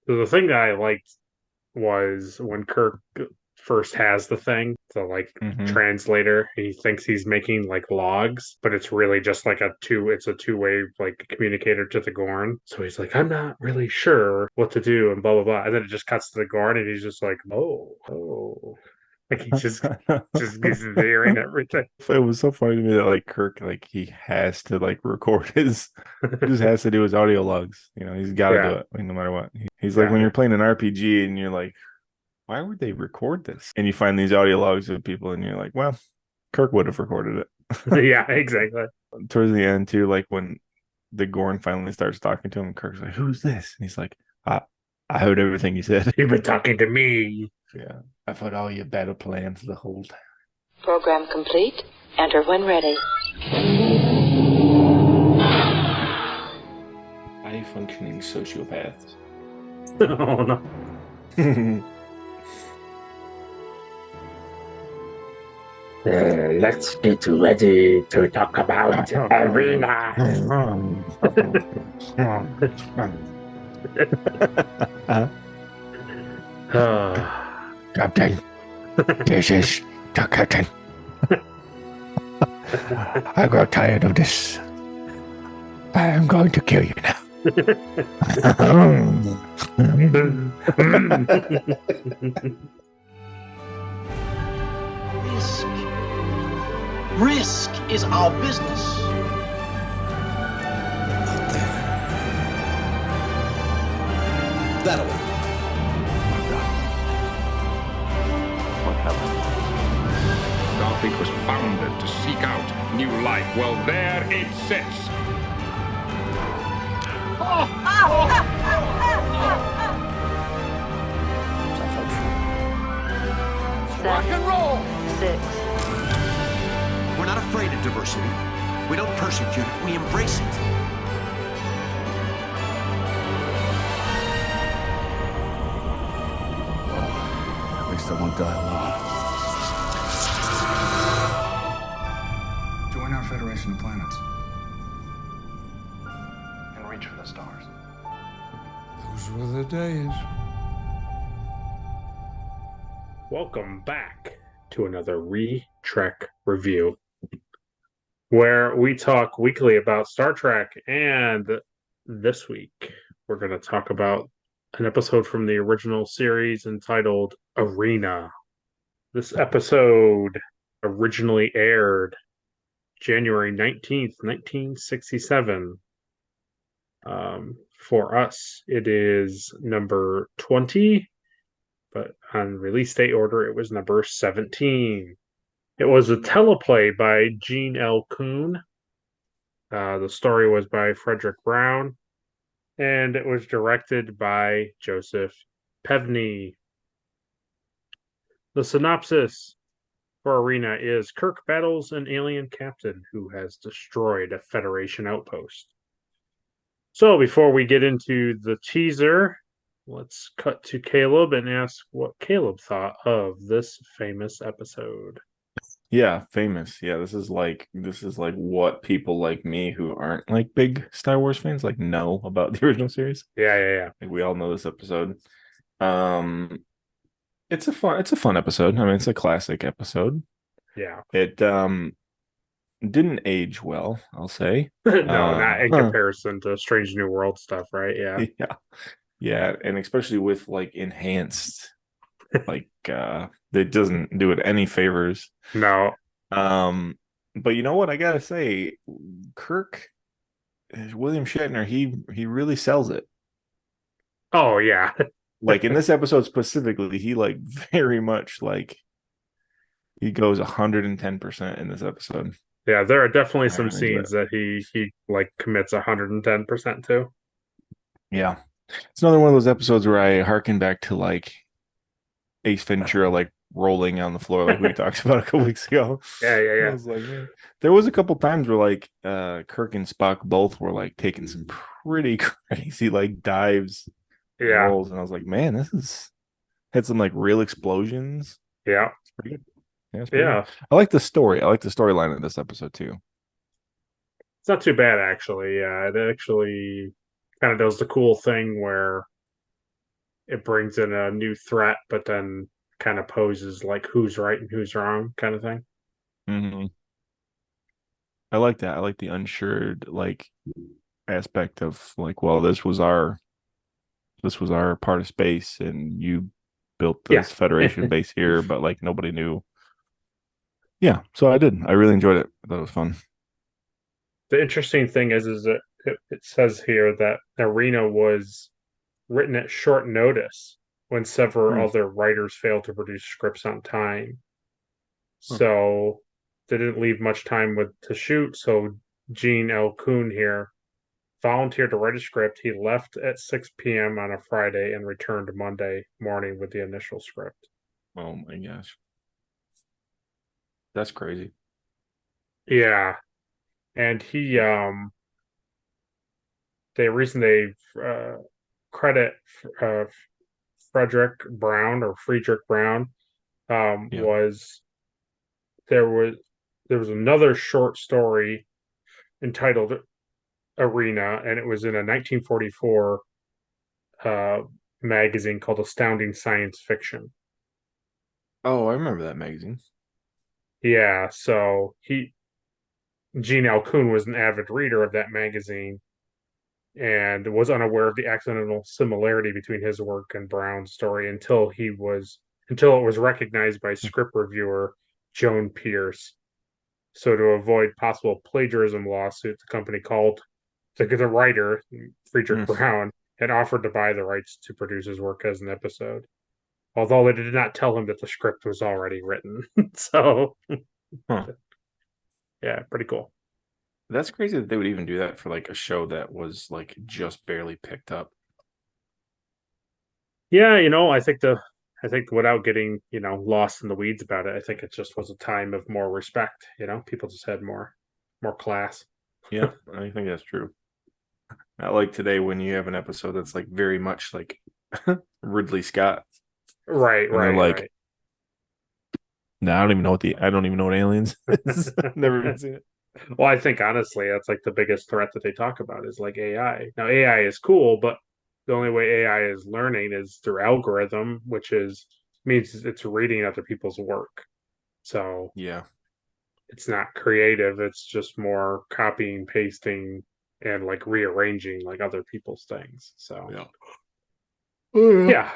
The thing that I liked was when Kirk first has the thing, the like Hmm. translator, he thinks he's making like logs, but it's really just like it's a two-way like communicator to the Gorn. So he's like, I'm not really sure what to do and blah blah blah. And then it just cuts to the Gorn and he's just like, oh. Like he just gives his ear and everything. It was so funny to me that like Kirk, like he has to like record his, he just has to do his audio logs. He's got to do Yeah, it, no matter what. He's like when yeah, you're playing an RPG and you're like, why would they record this? And you find these audio logs of people and you're like, well, Kirk would have recorded it. yeah, exactly. Towards the end too, like when the Gorn finally starts talking to him, Kirk's like, who's this? And he's like, I heard everything you said. You've been talking to me. Yeah. I've heard all your battle plans the whole time. Program complete. Enter when ready. High functioning sociopaths. Oh no. Let's get ready to talk about Arena. Captain, this is the captain. I got tired of this. I am going to kill you now. Risk. Risk is our business. Out there. That way. What happened? Starfleet was founded to seek out new life. Well, there it sits. Rock and roll. 6. We're not afraid of diversity. We don't persecute it. We embrace it. At least I won't die alone. Join our Federation of Planets. And reach for the stars. Those were the days. Welcome back to another Trek review, where we talk weekly about Star Trek. And this week, we're going to talk about an episode from the original series entitled Arena. This episode originally aired January 19th, 1967. For us, it is number 20, but on release date order, it was number 17. It was a teleplay by Gene L. Kuhn. The story was by Frederick Brown, and it was directed by Joseph Pevney. The synopsis for Arena is Kirk battles an alien captain who has destroyed a Federation outpost. So before we get into the teaser, let's cut to Caleb and ask what Caleb thought of this famous episode. Yeah, famous. Yeah, this is like what people like me who aren't like big Star Wars fans like know about the original series. Yeah. Like we all know this episode. Um it's a fun episode. I mean, it's a classic episode. Yeah. It didn't age well, I'll say. No, not in comparison to Strange New World stuff, right? Yeah. Yeah. Yeah, and especially with like enhanced like it doesn't do it any favors. No. But you know what I gotta say, Kirk, William Shatner, he really sells it. Oh, yeah. Like in this episode specifically, he like very much like he goes 110% in this episode. Yeah, there are definitely I some really enjoy scenes it. that he like commits 110% to. Yeah. It's another one of those episodes where I harken back to like Ace Ventura like rolling on the floor like we talked about a couple weeks ago. I Yeah. was like, man. There was a couple times where like Kirk and Spock both were like taking some pretty crazy like dives and Yeah. rolls, and I was like, man, this is had some like real explosions. Yeah. It's pretty good. Yeah, it's pretty good. Yeah. I like the story. I like the storyline of this episode too. It's not too bad actually. Yeah, it actually kind of does the cool thing where it brings in a new threat, but then kind of poses like who's right and who's wrong kind of thing. Hmm. I like that. I like the unsured like aspect of like, well, this was our part of space, and you built Yeah. this Federation base here, but like nobody knew. Yeah, so I did. I really enjoyed it. I thought it was fun. The interesting thing is that it says here that Arena was written at short notice when several Hmm. other writers failed to produce scripts on time. Huh. So they didn't leave much time to shoot. So Gene L. Kuhn here volunteered to write a script. He left at 6 p.m. on a Friday and returned Monday morning with the initial script. Oh my gosh, that's crazy. Yeah. And the reason they credit uh, Friedrich Brown Yeah. was there was there was another short story entitled Arena, and it was in a 1944 uh, magazine called Astounding Science Fiction. Oh, I remember that magazine. Yeah, so Gene L. Kuhn was an avid reader of that magazine and was unaware of the accidental similarity between his work and Brown's story until it was recognized by script reviewer Joan Pierce. So to avoid possible plagiarism lawsuit, the company called the writer, Friedrich Mm. Brown, had offered to buy the rights to produce his work as an episode, although they did not tell him that the script was already written. So, Huh. yeah, pretty cool. That's crazy that they would even do that for like a show that was like just barely picked up. Yeah, I think without getting, lost in the weeds about it, I think it just was a time of more respect, people just had more class. Yeah, I think that's true. Not like today when you have an episode that's like very much like Ridley Scott, Right, and they're right, like, right. no, I don't even know what aliens is. Never even seen it. Well, I think honestly, that's like the biggest threat that they talk about is like AI. Now, AI is cool, but the only way AI is learning is through algorithm, which is means it's reading other people's work. So Yeah. it's not creative, it's just more copying, pasting, and like rearranging like other people's things. So Yeah. Oh yeah. yeah,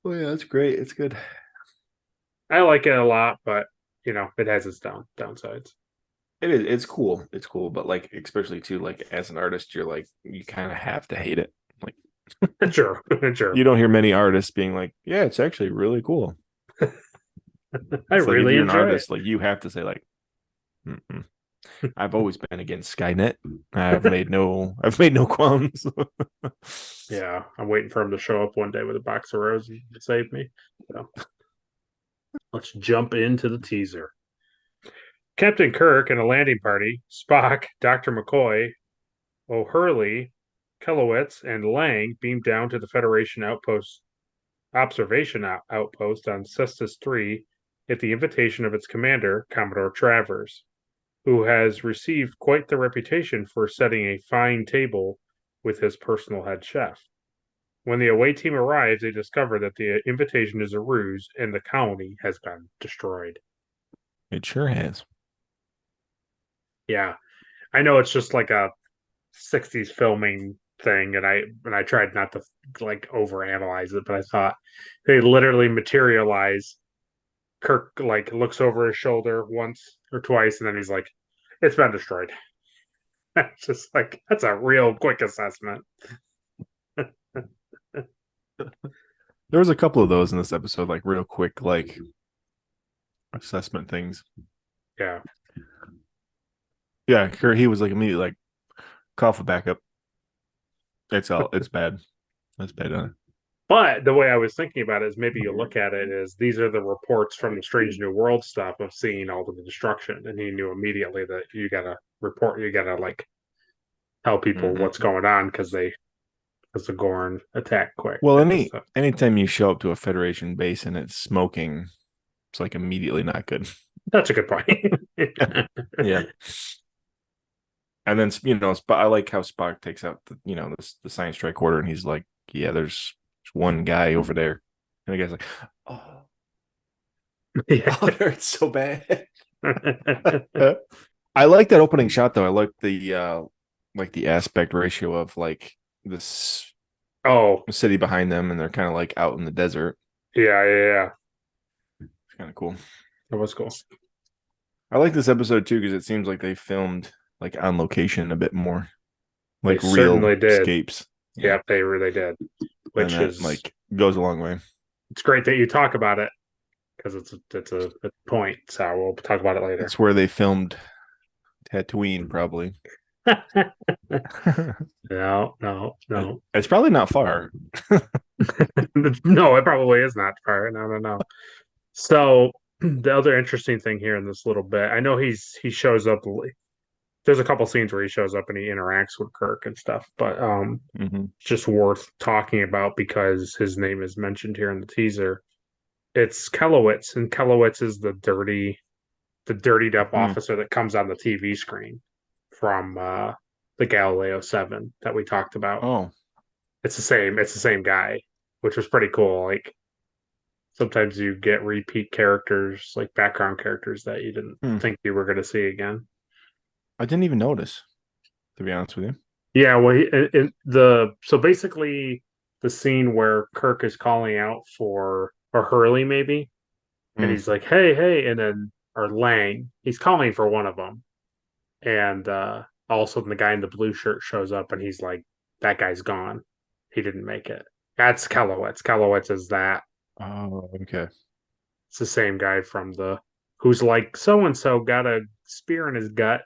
Oh yeah, that's great. It's good. I like it a lot, but it has its downsides. It is. It's cool. It's cool, but like especially too, like as an artist, you're like you kind of have to hate it. Like Sure, sure. you don't hear many artists being like, yeah, it's actually really cool. I It's like if really you're an enjoy it. artist, like you have to say like, mm-mm. I've always been against Skynet. I've made no qualms. Yeah, I'm waiting for him to show up one day with a box of roses to save me. So let's jump into the teaser. Captain Kirk and a landing party, Spock, Dr. McCoy, O'Hurley, Kelowitz, and Lang beam down to the Federation observation outpost on Cestus 3 at the invitation of its commander, Commodore Travers, who has received quite the reputation for setting a fine table with his personal head chef. When the away team arrives, they discover that the invitation is a ruse and the colony has been destroyed. It sure has. Yeah, I know it's just like a 60s filming thing, and I tried not to like overanalyze it, but I thought they literally materialize. Kirk like looks over his shoulder once or twice, and then he's like, "It's been destroyed." It's just like that's a real quick assessment. There was a couple of those in this episode, like real quick, like assessment things. Yeah, Yeah, he was like immediately like call for backup. It's bad. That's bad on it. but the way I was thinking about it is maybe you look at it as these are the reports from the Strange New World stuff of seeing all of the destruction, and he knew immediately that you gotta report, you gotta like tell people Mhm. what's going on because the Gorn attack quick. Well, So anytime you show up to a Federation base and it's smoking, it's like immediately not good. that's a good point. Yeah. And then I like how Spock takes out the science strike order, and he's like, "Yeah, there's one guy over there, and the guy's like, "Oh, Yeah. oh, it hurts so bad." I like that opening shot though. I like the aspect ratio of like this Oh, city behind them, and they're kind of like out in the desert. yeah. It's kind of cool. That was cool. I like this episode too because it seems like they filmed like on location a bit more, They like real certainly did. escapes. Yeah, they really did. And Which that is like goes a long way. it's great that you talk about it because it's a point. So we'll talk about it later. That's where they filmed Tatooine, probably. No. It's probably not far. No, it probably is not far. No. So the other interesting thing here in this little bit, I know he shows up. There's a couple scenes where he shows up and he interacts with Kirk and stuff, but Mm-hmm. just worth talking about because his name is mentioned here in the teaser. It's Kelowitz, and Kelowitz is the dirtied up officer that comes on the TV screen from the Galileo 7 that we talked about. Oh, It's the same guy, which was pretty cool. Like sometimes you get repeat characters, like background characters that you didn't think you were going to see again. I didn't even notice, to be honest with you. Yeah, well, so basically the scene where Kirk is calling out for or Hurley maybe, and he's like, "Hey," and then or Lang, he's calling for one of them, and all of a sudden the guy in the blue shirt shows up, and he's like, "That guy's gone. He didn't make it." That's Kelowitz. Kelowitz is that. Oh, okay. It's the same guy from who's like so and so got a spear in his gut.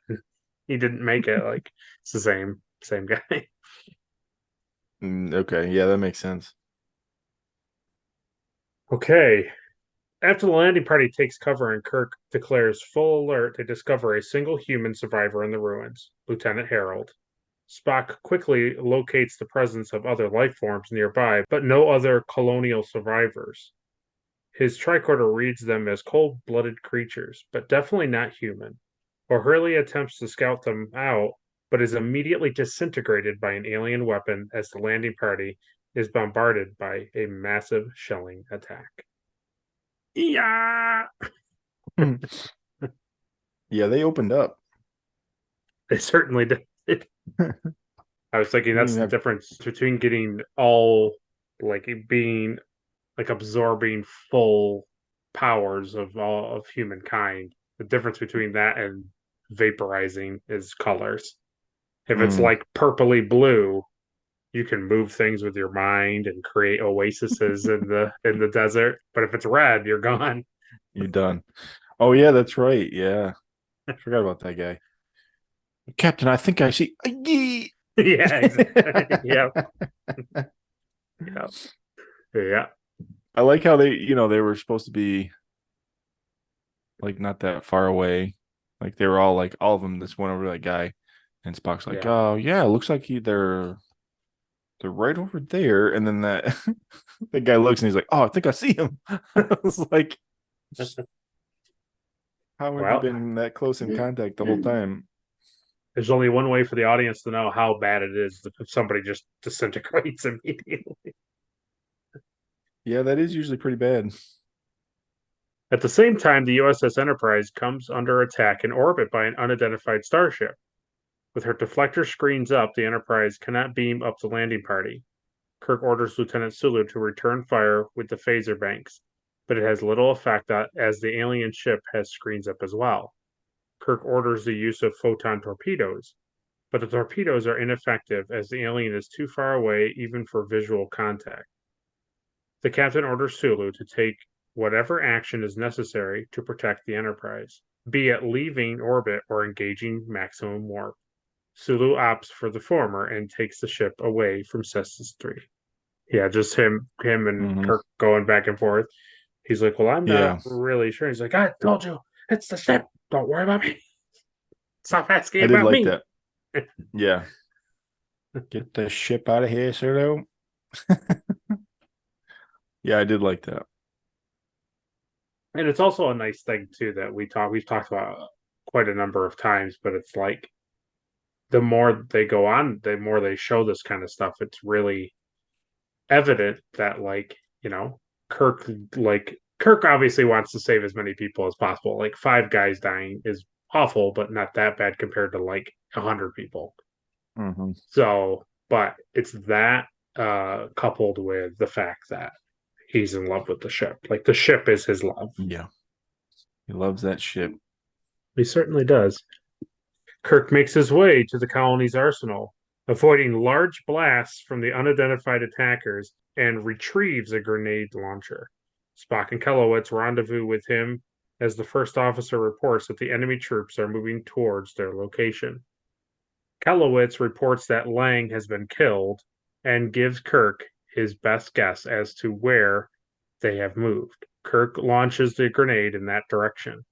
He didn't make it. Like it's the same guy. Okay, yeah, that makes sense. Okay. After the landing party takes cover and Kirk declares full alert, they discover a single human survivor in the ruins, Lieutenant Harold. Spock quickly locates the presence of other life forms nearby, but no other colonial survivors. His tricorder reads them as cold-blooded creatures, but definitely not human. O'Hurley attempts to scout them out, but is immediately disintegrated by an alien weapon as the landing party is bombarded by a massive shelling attack. Yeah, Yeah, they opened up. they certainly did. I was thinking that's the difference between getting all like being like absorbing full powers of all of humankind. The difference between that and vaporizing is colors. If it's like purpley blue, you can move things with your mind and create oases in the desert. But if it's red, you're gone. You're done. Oh yeah, that's right. Yeah, I forgot about that guy. Captain, I think I see. Yeah, exactly. Yeah. Yeah. I like how they were supposed to be like not that far away. Like they were all like all of them. This one over that guy, and Spock's like, "Oh yeah, it looks like they're right over there." And then that the guy looks and he's like, "Oh, I think I see him." I was like, "How have you been that close in contact the whole time?" There's only one way for the audience to know how bad it is if somebody just disintegrates immediately. Yeah, that is usually pretty bad. At the same time, the USS Enterprise comes under attack in orbit by an unidentified starship. With her deflector screens up, the Enterprise cannot beam up the landing party. Kirk orders Lieutenant Sulu to return fire with the phaser banks, but it has little effect as the alien ship has screens up as well. Kirk orders the use of photon torpedoes, but the torpedoes are ineffective as the alien is too far away even for visual contact. The captain orders Sulu to take whatever action is necessary to protect the Enterprise, be it leaving orbit or engaging maximum warp. Sulu opts for the former and takes the ship away from Cestus 3. Yeah, just him and Kirk going back and forth. He's like, well, I'm not really sure. He's like, I told you, it's the ship. Don't worry about me. Stop asking I did about like me. that. Yeah. Get the ship out of here, Sulu. Yeah, I did like that. And it's also a nice thing too that we've talked about quite a number of times, but it's like the more they go on, the more they show this kind of stuff. It's really evident that Kirk Kirk obviously wants to save as many people as possible. Like 5 guys dying is awful, but not that bad compared to like 100 people. Mm-hmm. So, but it's that coupled with the fact that he's in love with the ship. Like the ship is his love. Yeah. He loves that ship. He certainly does. Kirk makes his way to the colony's arsenal, avoiding large blasts from the unidentified attackers, and retrieves a grenade launcher. Spock and Kelowitz rendezvous with him as the first officer reports that the enemy troops are moving towards their location. Kelowitz reports that Lang has been killed and gives Kirk his best guess as to where they have moved. Kirk launches the grenade in that direction.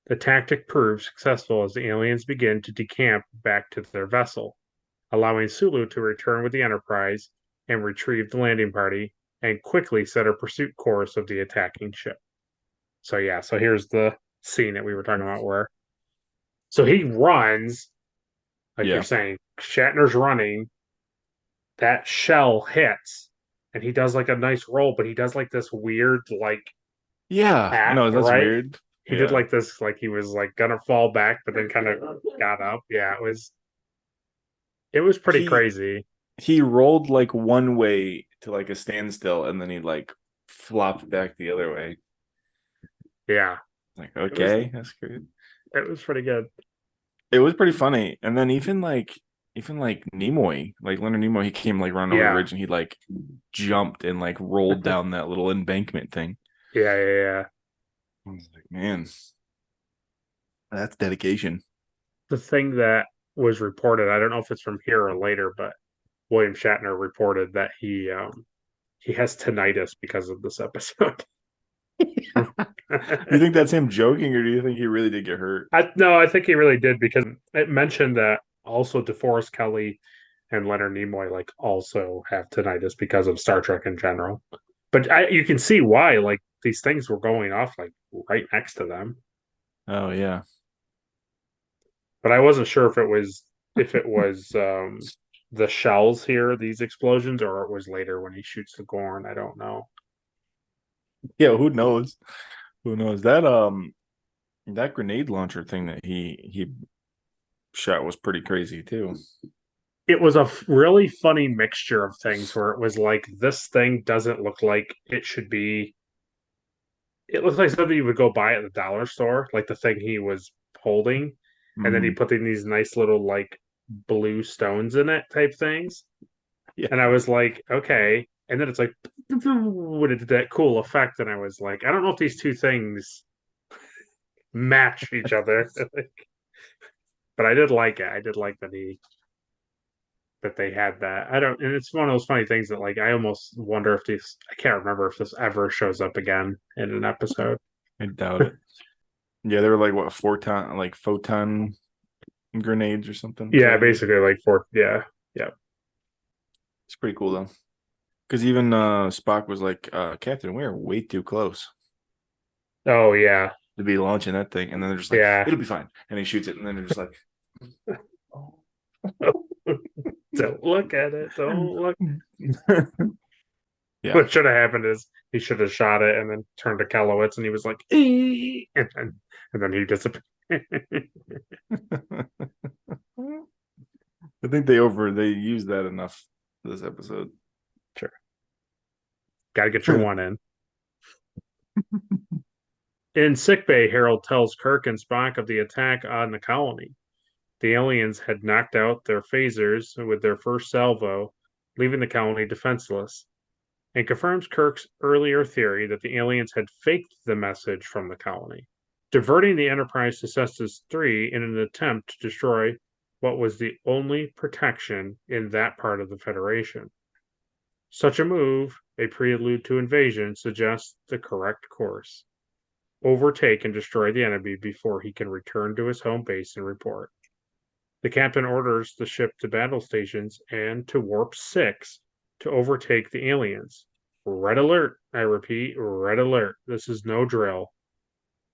The tactic proves successful as the aliens begin to decamp back to their vessel, allowing Sulu to return with the Enterprise and retrieve the landing party and quickly set a pursuit course of the attacking ship. So here's the scene that we were talking about where so he runs, like you're Yeah. saying, Shatner's running, that shell hits, and he does like a nice roll, but he does like this weird Yeah. I hat, know. That's right? weird. He did Yeah. like this, like he was like gonna fall back, but then kind of got up. Yeah, it was pretty He crazy. he rolled like one way to like a standstill and then he like flopped back the other way. Yeah, Like, it was okay, that's good. it was pretty good. It was pretty funny. And then even like Nimoy, like Leonard Nimoy, he came like running over the Yeah, ridge and he like jumped and like rolled down that little embankment thing. yeah. I was like, man, that's dedication. The thing that was reported, I don't know if it's from here or later, but William Shatner reported that he has tinnitus because of this episode. You think that's him joking, or do you think he really did get hurt? No, I think he really did because it mentioned that also DeForest Kelly and Leonard Nimoy also have tinnitus because of Star Trek in general. But you can see why these things were going off right next to them. Oh yeah. But I wasn't sure if it was the shells here, these explosions, or it was later when he shoots the Gorn. I don't know. Yeah, who knows? Who knows? That grenade launcher thing that he shot was pretty crazy too. It was a really funny mixture of things where it was like this thing doesn't look like it should be. It looks like something you would go buy at the dollar store, like the thing he was holding, and then he Mhm. put in these nice little blue stones in it type things. Yeah. And I was like, okay. And then it's like, when it did that cool effect, and I was like, I don't know if these two things match each other, but I did like it. I did like that they had that. I don't, and it's one of those funny things that I almost wonder if this. I can't remember if this ever shows up again in an episode. I doubt it. Yeah, they were like what photon grenades or something. Yeah, basically yeah. It's pretty cool though. Because even Spock was like, Captain, we're way too close Oh yeah, to be launching that thing. And then they're just like, yeah. it'll be fine. And he shoots it, and then they're just like, Don't look at it. Don't look. yeah. What should have happened is he should have shot it and then turned to Kelowitz, and he was like, "Ee!" and then he disappeared. I think they used that enough this episode. Sure, got to get your one in. In sickbay, Harold tells Kirk and Spock of the attack on the colony. The aliens had knocked out their phasers with their first salvo, leaving the colony defenseless, and confirms Kirk's earlier theory that the aliens had faked the message from the colony, diverting the Enterprise to Cestus 3 in an attempt to destroy what was the only protection in that part of the Federation. Such a move, a prelude to invasion, suggests the correct course. Overtake and destroy the enemy before he can return to his home base and report. The captain orders the ship to battle stations and to warp 6 to overtake the aliens. Red alert, I repeat, red alert. This is no drill.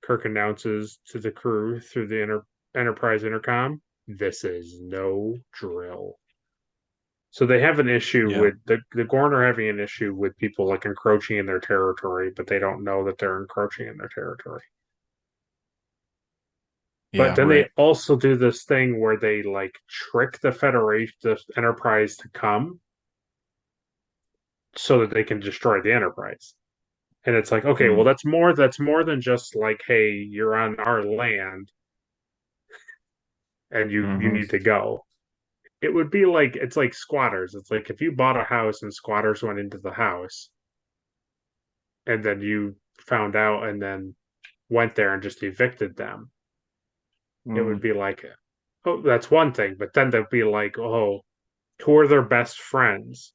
Kirk announces to the crew through the Enterprise intercom, this is no drill. So they have an issue Yeah. with the Gorn are having an issue with people like encroaching in their territory, but they don't know that they're encroaching in their territory. But Yeah, then they right. also do this thing where they like trick the Federation, the Enterprise to come so that they can destroy the Enterprise. And it's like, okay, well, Mm. that's more than just like, hey, you're on our land and you Hmm. need to go. It would be like it's like squatters. It's like if you bought a house and squatters went into the house and then you found out and then went there and just evicted them. It would Mm. be like, oh, that's one thing. But then they'd be like, oh, who are their best friends?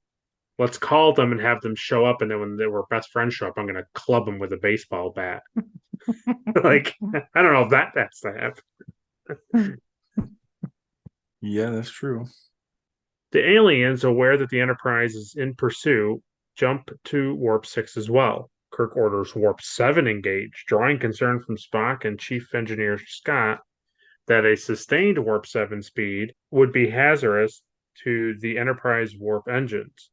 Let's call them and have them show up. And then when they were best friends show up, I'm going to club them with a baseball bat. Like, I don't know if that's to happen. Yeah, that's true. The aliens, aware that the Enterprise is in pursuit, jump to Warp 6 as well. Kirk orders Warp 7 engage, drawing concern from Spock and Chief Engineer Scott that a sustained Warp 7 speed would be hazardous to the Enterprise warp engines.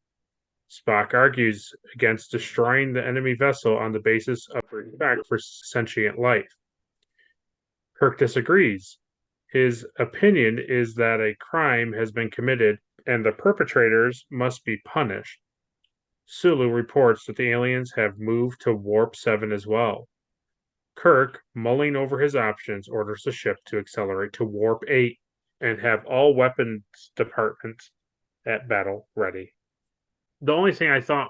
Spock argues against destroying the enemy vessel on the basis of respect for sentient life. Kirk disagrees. His opinion is that a crime has been committed and the perpetrators must be punished. Sulu reports that the aliens have moved to Warp 7 as well. Kirk, mulling over his options, orders the ship to accelerate to Warp 8 and have all weapons departments at battle ready. The only thing I thought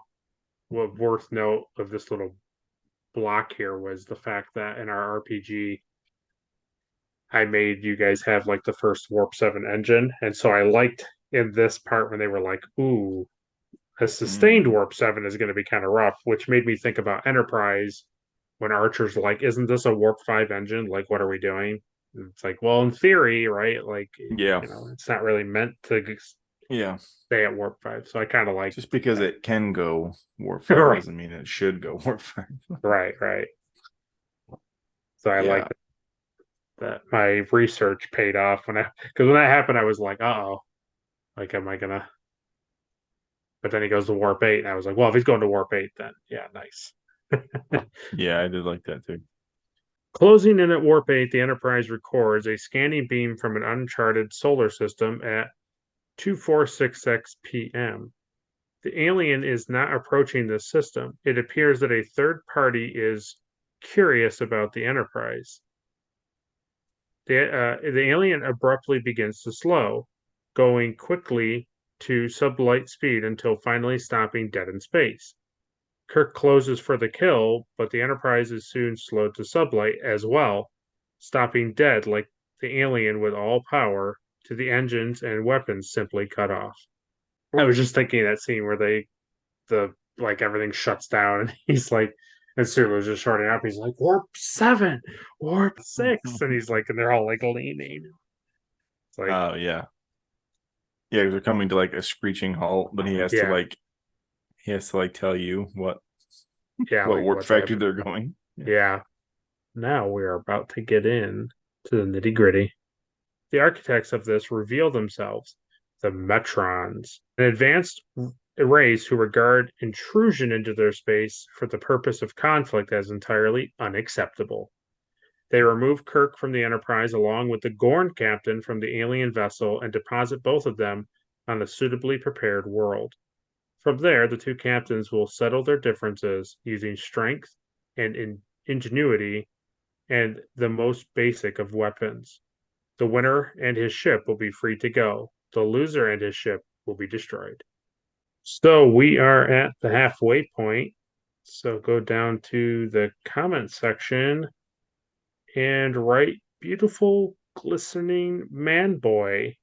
was worth note of this little block here was the fact that in our RPG, I made you guys have like the first Warp 7 engine. And so I liked in this part when they were like, ooh, a sustained Mm. Warp 7 is going to be kind of rough, which made me think about Enterprise when Archer's like, isn't this a Warp 5 engine? Like, what are we doing? And it's like, well, in theory, right? Like, Yeah. it's not really meant to Yeah. stay at Warp 5. So I kind of like Just because that. it can go warp 5 Right, doesn't mean it should go warp 5. right. So I like Yeah. that my research paid off because when that happened, I was like, oh, like, am I gonna? But then he goes to Warp 8, and I was like, well, if he's going to Warp 8, then yeah, nice. Yeah, I did like that too. Closing in at Warp 8, the Enterprise records a scanning beam from an uncharted solar system at 2466 p.m. The alien is not approaching the system. It appears that a third party is curious about the Enterprise. The alien abruptly begins to slow, going quickly to sublight speed until finally stopping dead in space. Kirk closes for the kill, but the Enterprise is soon slowed to sublight as well, stopping dead like the alien with all power to the engines and weapons simply cut off. I was just thinking of that scene where the like everything shuts down and he's like, and Sulu's just shorting up. He's like, Warp 7, Warp 6. And he's like, and they're all like leaning. It's like, Oh yeah. Yeah, they're coming to like a screeching halt, but yeah, he has to like tell you yeah, what like warp what's happening. factory they're going. Yeah. Now we are about to get in to the nitty gritty. The architects of this reveal themselves, the Metrons, an advanced race who regard intrusion into their space for the purpose of conflict as entirely unacceptable. They remove Kirk from the Enterprise along with the Gorn captain from the alien vessel and deposit both of them on a suitably prepared world. From there, the two captains will settle their differences using strength and ingenuity and the most basic of weapons. The winner and his ship will be free to go. The loser and his ship will be destroyed. So we are at the halfway point. So go down to the comment section and write beautiful, glistening man boy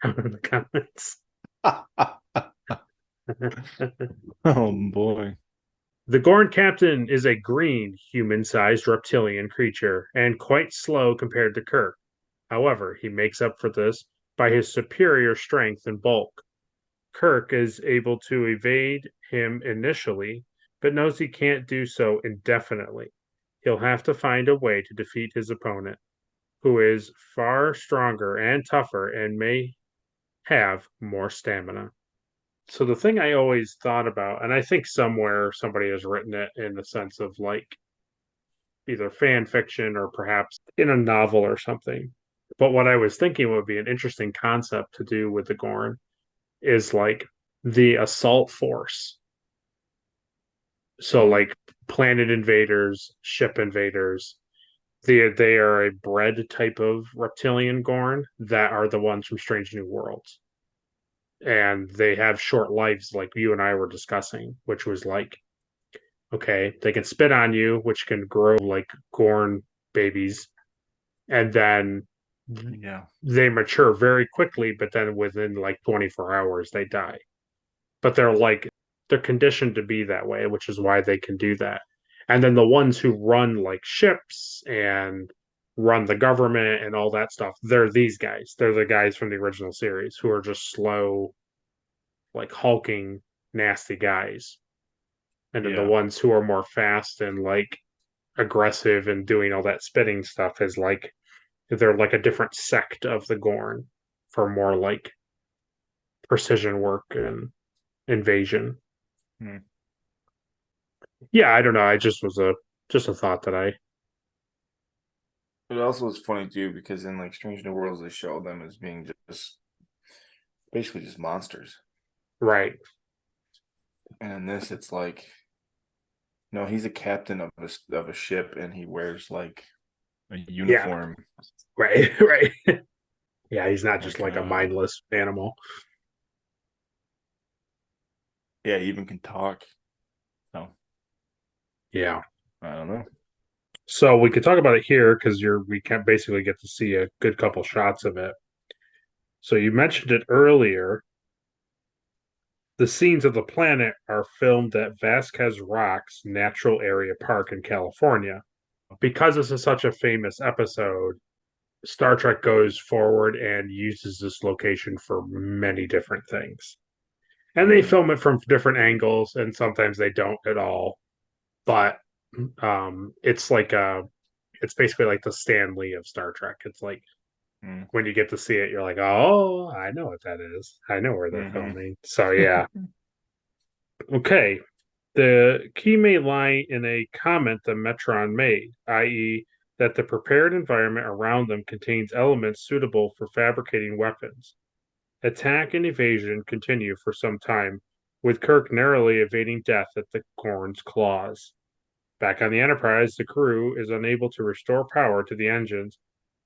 down in the comments. Oh boy. The Gorn captain is a green, human sized reptilian creature and quite slow compared to Kirk. However, he makes up for this by his superior strength and bulk. Kirk is able to evade him initially, but knows he can't do so indefinitely. He'll have to find a way to defeat his opponent, who is far stronger and tougher and may have more stamina. So the thing I always thought about, and I think somewhere somebody has written it in the sense of like either fan fiction or perhaps in a novel or something. But what I was thinking would be an interesting concept to do with the Gorn is like the assault force. So like planet invaders, ship invaders, they are a bred type of reptilian Gorn that are the ones from Strange New Worlds. And they have short lives like you and I were discussing, which was like, okay, they can spit on you, which can grow like Gorn babies, and then Yeah. they mature very quickly, but then within like 24 hours they die. But they're conditioned to be that way, which is why they can do that. And then the ones who run like ships and run the government and all that stuff, they're these guys. They're the guys from the original series who are just slow, like hulking, nasty guys. And then the Yeah. ones who are more fast and like aggressive and doing all that spitting stuff is like they're like a different sect of the Gorn for more like precision work and invasion. Hmm. Yeah, I don't know. I just was a thought that I It also is funny too because in like Strange New Worlds they show them as being just basically just monsters, right. and in this it's like no, he's a captain of a ship and he wears like a Yeah, uniform. right, right. Yeah, he's not just Like like a mindless animal. yeah, he even can talk. So Yeah. I don't know. So we could talk about it here because we can basically get to see a good couple shots of it. So you mentioned it earlier. The scenes of the planet are filmed at Vasquez Rocks Natural Area Park in California. Because this is such a famous episode, Star Trek goes forward and uses this location for many different things. And they film it from different angles, and sometimes they don't at all. But it's like it's basically like the Stan Lee of Star Trek. It's like when you get to see it, you're like, oh, I know what that is. I know where they're filming. So yeah, okay. The key may lie in a comment that Metron made, i.e., that the prepared environment around them contains elements suitable for fabricating weapons. Attack and evasion continue for some time, with Kirk narrowly evading death at the Gorn's claws. Back on the Enterprise, the crew is unable to restore power to the engines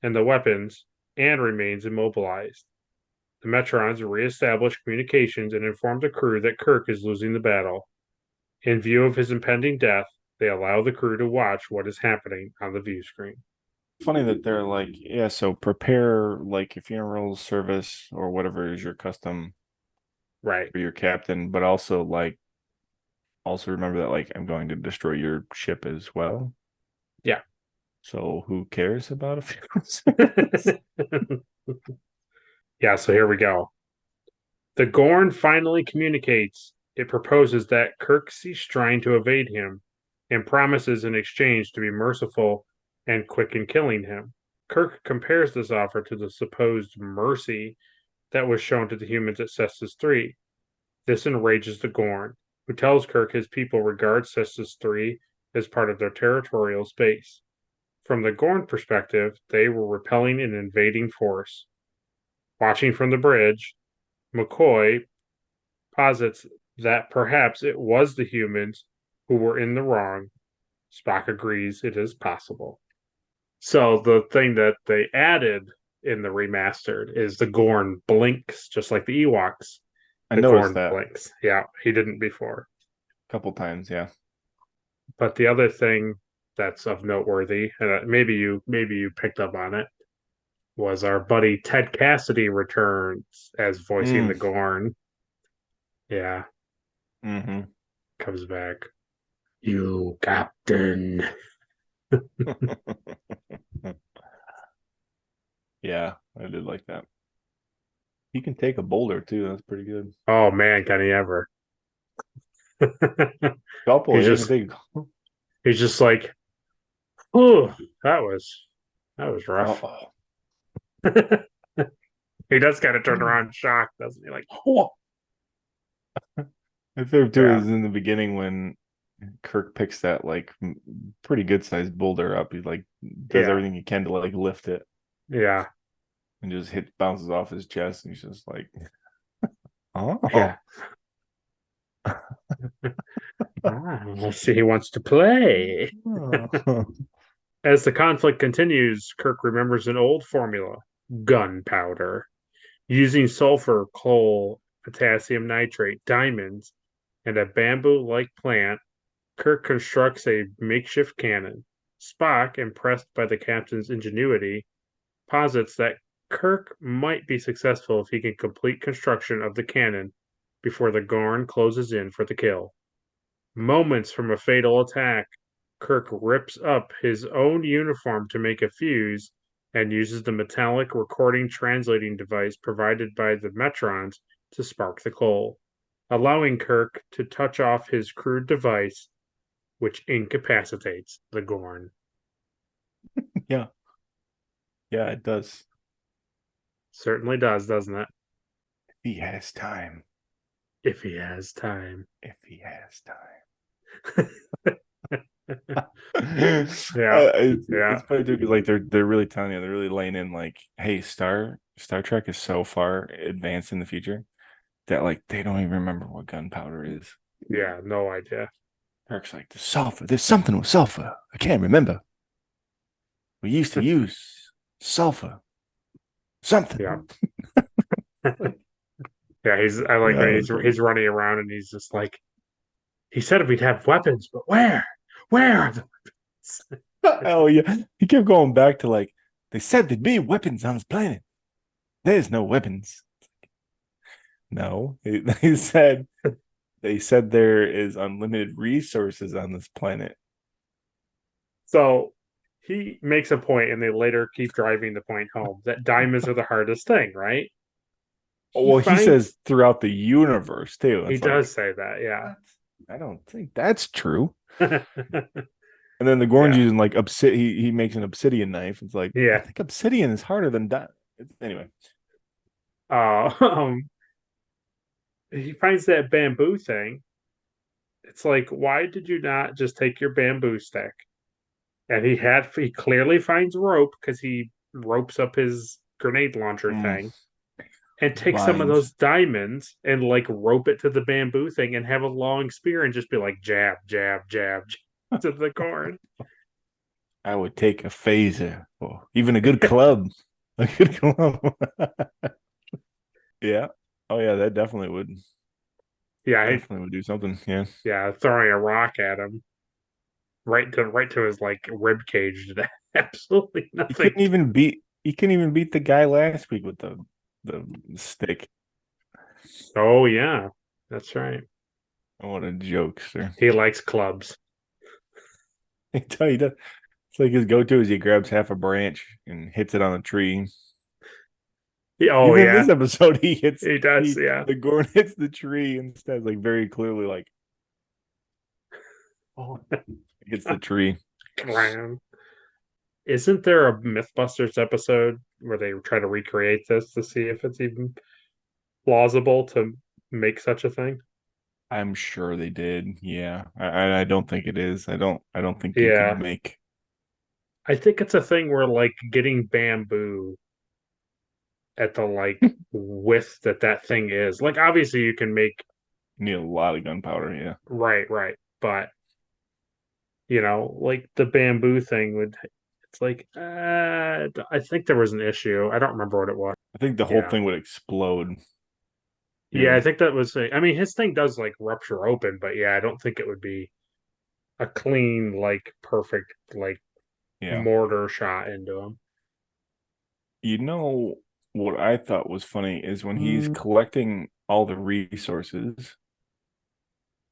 and the weapons and remains immobilized. The Metrons reestablish communications and inform the crew that Kirk is losing the battle. In view of his impending death, they allow the crew to watch what is happening on the view screen. Funny that they're like, yeah, so prepare like a funeral service or whatever is your custom Right. for your captain, but also like also remember that like I'm going to destroy your ship as well. Yeah. So who cares about a funeral service? Yeah, so here we go. The Gorn finally communicates. It proposes that Kirk cease trying to evade him and promises in exchange to be merciful and quick in killing him. Kirk compares this offer to the supposed mercy that was shown to the humans at Cestus 3. This enrages the Gorn, who tells Kirk his people regard Cestus 3 as part of their territorial space. From the Gorn perspective, they were repelling an invading force. Watching from the bridge, McCoy posits that perhaps it was the humans who were in the wrong. Spock agrees it is possible. So the thing that they added in the remastered is the Gorn blinks, just like the Ewoks. I The noticed Gorn that blinks. Yeah, he didn't before. a couple times, yeah. But the other thing that's of noteworthy, and maybe you picked up on it, was our buddy Ted Cassidy returns as voicing the Gorn. Yeah, Mm-hmm. comes back. You captain. Yeah, I did like that. He can take a boulder too. That's pretty good. Oh man, can he ever? Couple, he's yeah, just he can he's just like, oh, that was take. rough. Oh, He does kind of turn around shocked, doesn't he? Like, oh, My favorite too Yeah. is in the beginning when Kirk picks that like pretty good sized boulder up. He like does Yeah. everything he can to like lift it Yeah. and just bounces off his chest. And he's just like, oh, Yeah. Let's see, he wants to play. oh. As the conflict continues, Kirk remembers an old formula: gunpowder. Using sulfur, coal, potassium nitrate, diamonds, and a bamboo like plant, Kirk constructs a makeshift cannon. Spock, impressed by the captain's ingenuity, posits that Kirk might be successful if he can complete construction of the cannon before the Gorn closes in for the kill. Moments from a fatal attack, Kirk rips up his own uniform to make a fuse and uses the metallic recording translating device provided by the Metrons to spark the coal, allowing Kirk to touch off his crude device, which incapacitates the Gorn. Yeah. Yeah, it does. Certainly does, doesn't it? He has time. If he has time. If he has time. Yeah. It's funny too because like they're really telling you, they're really laying in like, hey, Star Trek is so far advanced in the future that like they don't even remember what gunpowder is. Yeah, no idea. Kirk's like, the sulfur, there's something with sulfur. I can't remember. We used to use sulfur. Something. Yeah. Yeah, I like when he's running around and he's just like, he said we'd have weapons, but where? Where are the weapons? Oh yeah. He kept going back to like, they said there'd be weapons on this planet. There's no weapons. No, they said there is unlimited resources on this planet. So he makes a point, and they later keep driving the point home that diamonds are the hardest thing, right? Well, he says throughout the universe too. He It's does say that, yeah. what? I don't think that's true. And then the Gorn's Yeah. using like he makes an obsidian knife. It's like, Yeah. I think obsidian is harder than that. Anyway. He finds that bamboo thing. It's like, why did you not just take your bamboo stick? And he clearly finds rope because he ropes up his grenade launcher thing and take some of Vines. those diamonds and like rope it to the bamboo thing and have a long spear and just be like jab, jab, jab, jab to the Gorn. I would take a phaser or even a good club. A good club. Yeah. Oh yeah, that definitely would. Yeah, Definitely would do something. Yeah. yeah, throwing a rock at him right to his like rib cage did absolutely He nothing. couldn't even beat the guy last week with the stick. Oh yeah, that's right. What a jokester. He likes clubs. I tell you that it's like his go-to is he grabs half a branch and hits it on a tree. Oh Even yeah, in this episode, he does. Yeah, the Gorn hits the tree instead, like very clearly, like hits the tree. Clam. Isn't there a MythBusters episode where they try to recreate this to see if it's even plausible to make such a thing? I'm sure they did. Yeah, I don't think it is. I don't think you Yeah, could make. I think it's a thing where like getting bamboo at the like width that thing is. Like obviously you can make You need a lot of gunpowder. Yeah, right, but like the bamboo thing would. It's like I think there was an issue. I don't remember what it was. I think the whole thing would explode. Yeah, I think that was. I mean, his thing does like rupture open, but yeah, I don't think it would be a clean, like perfect, like Yeah. mortar shot into him. You know what I thought was funny is when he's collecting all the resources,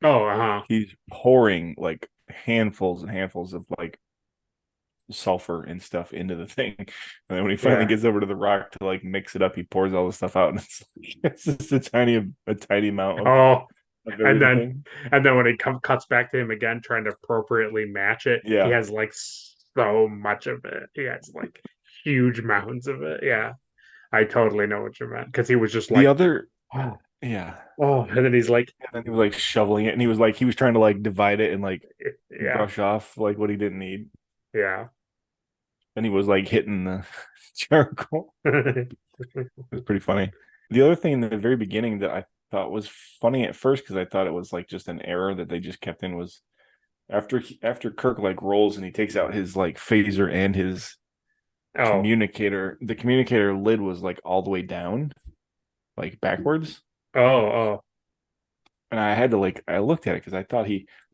Oh, uh-huh. he's pouring like handfuls and handfuls of like sulfur and stuff into the thing. And then when he finally gets over to the rock to like mix it up, he pours all the stuff out, and it's just a tiny amount of, Oh, of and everything. then when it cuts back to him again, trying to appropriately match it, Yeah. he has like so much of it. He has like huge mounds of it. Yeah, I totally know what you meant because he was just like Yeah. Oh, and then he's like, And then he was like shoveling it, and he was trying to like divide it and like yeah, brush off like what he didn't need. yeah. And he was like hitting the charcoal. It was pretty funny. The other thing in the very beginning that I thought was funny at first, because I thought it was like just an error that they just kept in, was after Kirk like rolls and he takes out his like phaser and his Oh, communicator, the communicator lid was like all the way down, like backwards. oh, oh, And I had to like I looked at it because I thought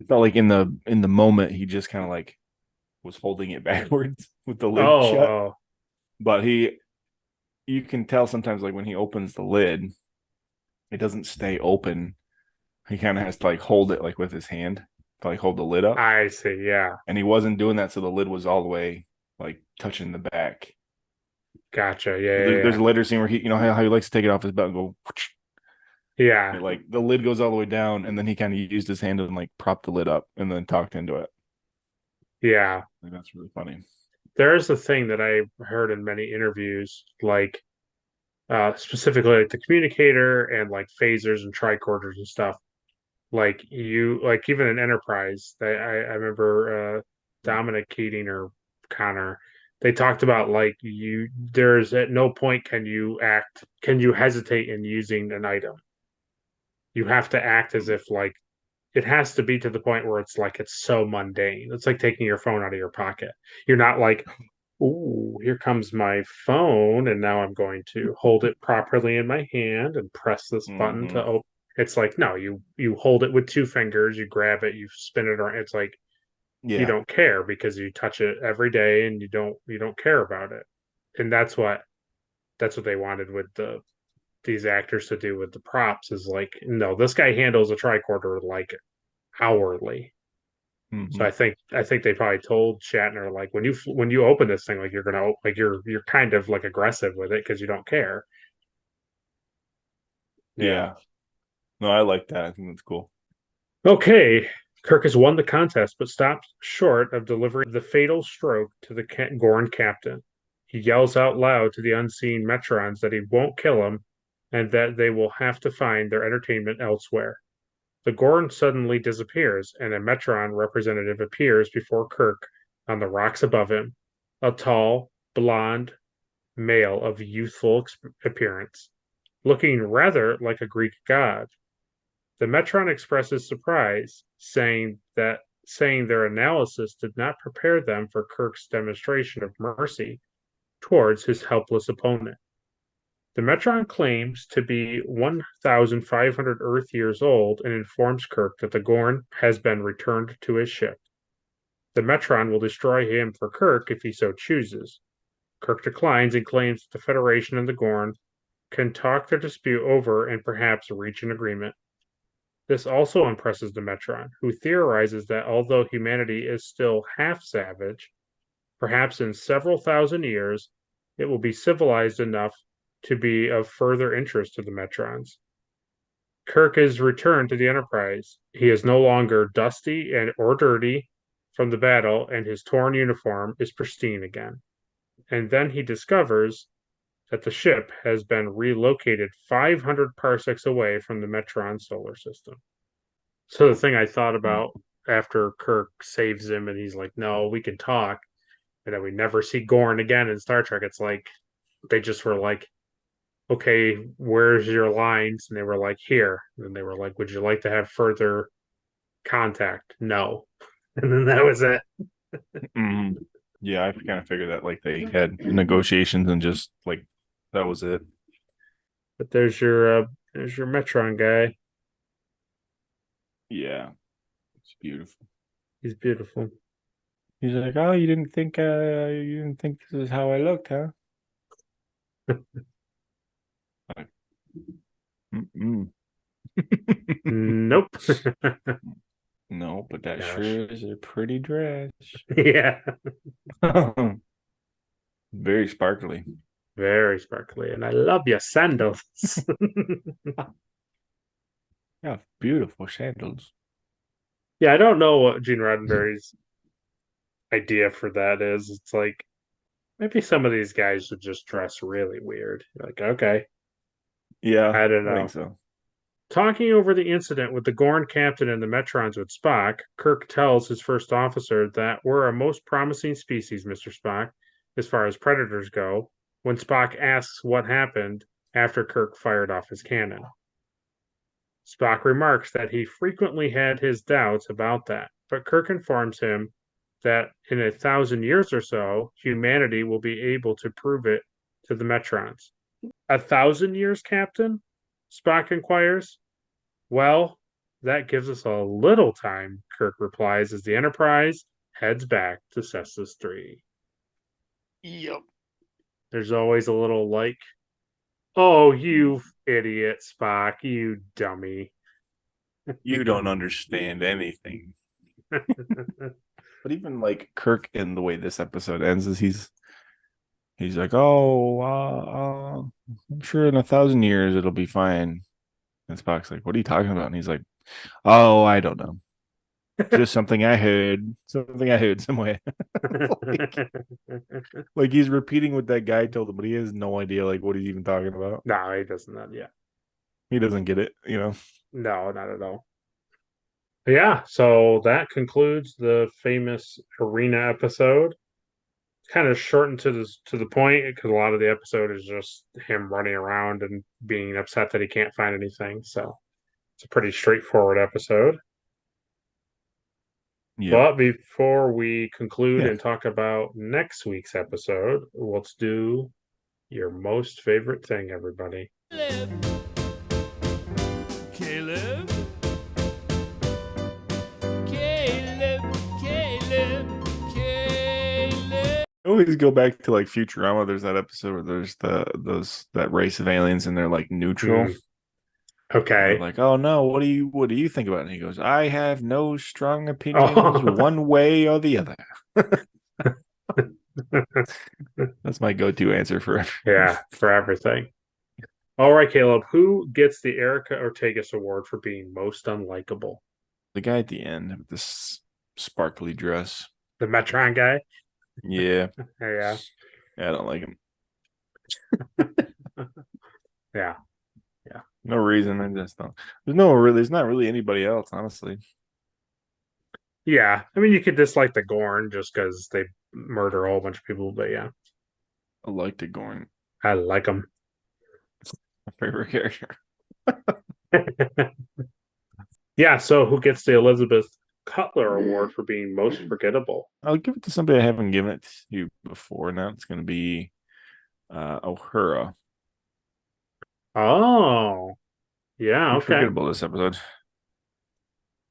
like in the moment he just kind of like was holding it backwards with the oh, lid shut. oh. But you can tell sometimes like when he opens the lid, it doesn't stay open. He kind of has to like hold it like with his hand to like hold the lid up. I see. Yeah, And he wasn't doing that, so the lid was all the way like touching the back. gotcha. So Yeah, there's yeah, a later scene where how he likes to take it off his belt and go, whoosh, yeah, and, like the lid goes all the way down, and then he kind of used his hand and like propped the lid up and then talked into it. yeah. Like, that's really funny. There's a thing that I heard in many interviews, like specifically like the communicator and like phasers and tricorders and stuff. Like like even in Enterprise, I remember Dominic Keating or Connor, they talked about like there's at no point can you hesitate in using an item. You have to act as if like it has to be to the point where it's like it's so mundane. It's like taking your phone out of your pocket. You're not like, "Ooh, here comes my phone, and now I'm going to hold it properly in my hand and press this button to Mm-hmm. open." It's like, no, you hold it with two fingers, you grab it, you spin it around. It's like you Yeah. don't care because you touch it every day and you don't care about it. And that's what they wanted with these actors to do with the props is like, no, this guy handles a tricorder like hourly. So Mm-hmm. I think they probably told Shatner like when you open this thing like you're kind of like aggressive with it because you don't care. Yeah. Yeah. No, I like that. I think that's cool. Okay. Kirk has won the contest, but stops short of delivering the fatal stroke to the Gorn captain. He yells out loud to the unseen Metrons that he won't kill him and that they will have to find their entertainment elsewhere. The Gorn suddenly disappears, and a Metron representative appears before Kirk on the rocks above him, a tall, blond male of youthful appearance, looking rather like a Greek god. The Metron expresses surprise, saying their analysis did not prepare them for Kirk's demonstration of mercy towards his helpless opponent. The Metron claims to be 1,500 Earth years old and informs Kirk that the Gorn has been returned to his ship. The Metron will destroy him for Kirk if he so chooses. Kirk declines and claims that the Federation and the Gorn can talk their dispute over and perhaps reach an agreement. This also impresses the Metron, who theorizes that although humanity is still half savage, perhaps in several thousand years, it will be civilized enough to be of further interest to the Metrons. Kirk is returned to the Enterprise. He is no longer dusty or dirty from the battle, and his torn uniform is pristine again. And then he discovers that the ship has been relocated 500 parsecs away from the Metron solar system. So the thing I thought Mm. about after Kirk saves him and he's like, no, we can talk, and then we never see Gorn again in Star Trek, it's like they just were like, okay, where's your lines? And they were like, here. And they were like, would you like to have further contact? No. And then that was it. Mm-hmm. Yeah, I kind of figured that like they had negotiations and just like that was it. But there's your Metron guy. Yeah, it's beautiful. He's beautiful. He's like, oh, you didn't think this is how I looked, huh? Like, mm-mm. Nope. No, but that Gosh. sure is a pretty dress. Yeah. Very sparkly. Very sparkly. And I love your sandals. Yeah, beautiful sandals. Yeah, I don't know what Gene Roddenberry's idea for that is. It's like maybe some of these guys should just dress really weird. You're like, okay, Yeah, I don't I think know. so. Talking over the incident with the Gorn captain and the Metrons with Spock, Kirk tells his first officer that we're a most promising species, Mr. Spock, as far as predators go, when Spock asks what happened after Kirk fired off his cannon. Spock remarks that he frequently had his doubts about that, but Kirk informs him that in 1,000 years or so, humanity will be able to prove it to the Metrons. 1,000 years, Captain? Spock inquires. Well, that gives us a little time, Kirk replies as the Enterprise heads back to Cestus 3. Yep. There's always a little like, oh, you idiot, Spock, you dummy. You don't understand anything. But even like Kirk in the way this episode ends is he's like, oh, I'm sure in 1,000 years it'll be fine. And Spock's like, what are you talking about? And he's like, oh, I don't know. Just something I heard somewhere. like he's repeating what that guy told him, but he has no idea like what he's even talking about. No, he doesn't. Yeah. He doesn't get it, you know. No, not at all. Yeah, so that concludes the famous arena episode. Kind of shortened to the point because a lot of the episode is just him running around and being upset that he can't find anything. So it's a pretty straightforward episode. Yeah. But before we conclude and talk about next week's episode, let's do your most favorite thing, everybody. Caleb. I always go back to like Futurama. There's that episode where there's that race of aliens and they're like neutral. Okay. They're like, oh no, what do you think about it? And he goes, I have no strong opinions one way or the other. That's my go-to answer for everything. Yeah, for everything. All right, Caleb, who gets the Erica Ortegas Award for being most unlikable? The guy at the end with this sparkly dress. The Metron guy? Yeah. Yeah. Yeah, I don't like him. Yeah. No reason. I just don't. There's not really anybody else, honestly. Yeah. I mean, you could dislike the Gorn just because they murder a whole bunch of people, but yeah. I like the Gorn. I like them. My favorite character. Yeah, so who gets the Elizabeth Cutler Award for being most forgettable? I'll give it to somebody I haven't given it to you before. Now it's going to be Uhura. Oh, yeah, okay. Forgettable this episode.